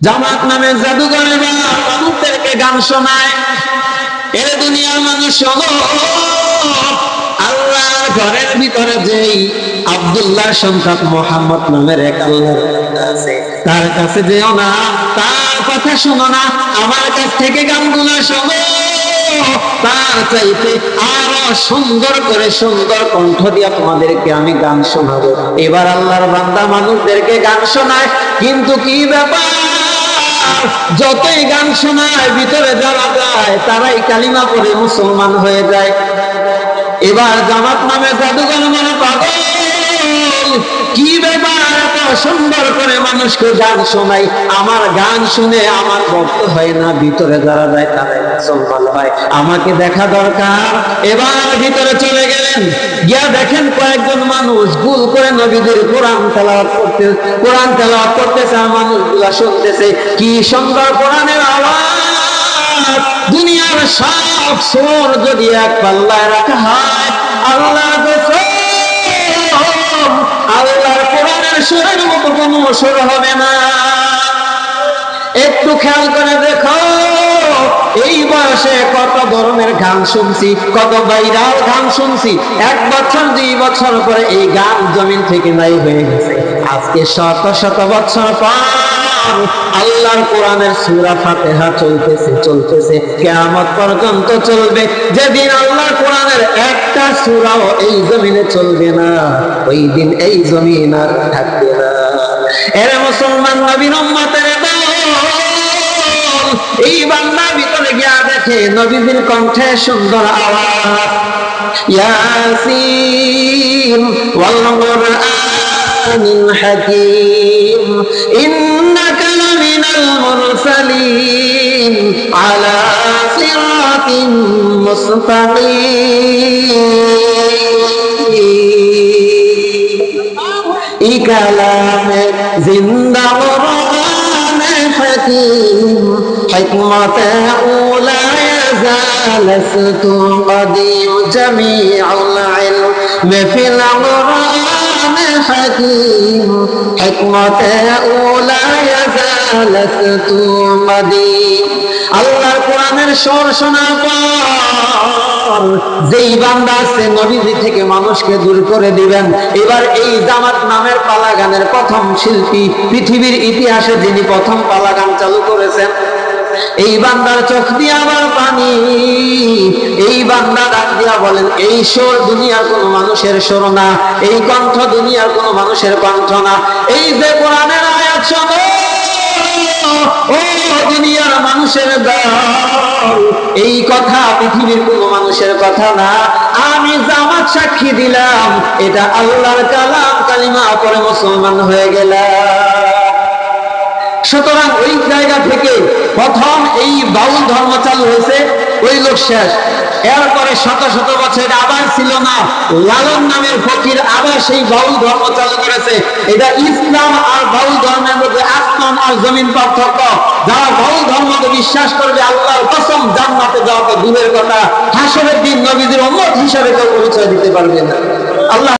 জামাত নামে জাদুঘরে মানুষদেরকে গান শোনায়। এর দুনিয়ার মানুষ শোনো, আল্লাহর ঘরের ভিতরে যেই আব্দুল্লাহ সন্তান মোহাম্মদ নামের এক আল্লাহর আছে, তার কাছে যেও না, তার কথা শোনো না, আমার কাছ থেকে গানগুলো শোনো। তার চাইতে আরো সুন্দর করে সুন্দর কণ্ঠ দিয়া তোমাদেরকে আমি গান শোনাবো। এবার আল্লাহর বান্দা মানুষদেরকে গান শোনায়, কিন্তু কি ব্যাপার, যতই গান শোনায় ভিতরে যারা যায় তারাই কালিমা পড়ে মুসলমান হয়ে যায়। এবার জামাত নামে জাদুঘর মানে পাগল, কি ব্যাপার, এত সুন্দর করে মানুষকে গান শোনাই, আমার গান শুনে আমার ভক্ত হয় না, ভিতরে যারা যায় তারাই মুসলমান হয়, আমাকে দেখা দরকার। এবার ভিতরে চলে গেলেন, গিয়া দেখেন কয়েকজন মানুষ ভুল করে নবীদের কোরআন তেলাওয়াত করতেছে, আর মানুষগুলা শুনতেছে, কি সুন্দর কোরআনের আওয়াজ। দুনিয়ার সব সুর যদি এক পাল্লায় রাখা হয়, আল্লাহর কোরআনের সুরের মতো কোনো সুর হবে না। একটু খেয়াল করে দেখো, এই বয়সে কত ধরনের গান শুনছি, কত ভাইরাল গান শুনছি, 1 বছর 2 বছর পরে এই গান জমিন থেকে নাই হয়ে গেছে। আজকে শত শত বছর পর আল্লাহর কোরআনের সূরা ফাতিহা চলতেছে, কিয়ামত পর্যন্ত চলবে। যেদিন আল্লাহর কোরআনের একটা সূরাও এই জমিনে চলবে না, ওই দিন এই জমিন আর থাকবে না। এরে মুসলমান নবীর উম্মতের দল, এই বান্দার ভিতরে গিয়া দেখে নবীর কণ্ঠে সুন্দর আওয়াজ, ইয়াসিন ওয়াল কুরআনিল হাকীম ইন্নাকা লামিনাল মুরসালিন আলা সিরাতিন মুস্তাকিম। ই কালামে জিন্দা কুরআনে হাকীম হিকমতে উলা ইয়াজাল লাস্তু কদিম জামিউল ইলম ফিল কুরআনে হাকীম হিকমতে উলা ইয়াজাল লাস্তু কদিম। আল্লাহর কোরআনের সুর শোনার পর যেই বান্দা আছে নবীজি থেকে মানুষকে দূর করে দিবেন। এবার এই জামাত নামের পালা গানের প্রথম শিল্পী, পৃথিবীর ইতিহাসে যিনি প্রথম পালা গান চালু করেছেন, এই বান্দার চোখ দিয়ে আবার পানি। এই বান্দা ডাক দিয়া বলেন, এই সুর দুনিয়ার কোন মানুষের সুর না, এই কণ্ঠ দুনিয়ার কোন মানুষের কণ্ঠ না, এই যে কোরআনের আয়াত শোনো, ও দুনিয়ার মানুষের দল, এই কথা পৃথিবীর কোন মানুষের কথা না, আমি জামাত সাক্ষী দিলাম এটা আল্লাহর কালাম, কালিমা পড়ে মুসলমান হয়ে গেলাম। সুতরাং ওই জায়গা থেকে প্রথম এই বাউল ধর্ম চালু হয়েছে, ওই লোক শেষ। এরপরে শত শত বছর আবার ছিল না, লালন নামের ফকির আবার সেই বাউল ধর্ম চালু করেছে। এটা ইসলাম আর বাউল ধর্মের মধ্যে আসমান আর জমিন পার্থক্য। যারা বাউল ধর্মকে বিশ্বাস করবে, আল্লাহর কসম জান্নাতে যাওয়া তো দূরের কথা, হাসরের দিন নবীদের উম্মত হিসাবে কেউ পরিচয় দিতে পারবে না। আল্লাহ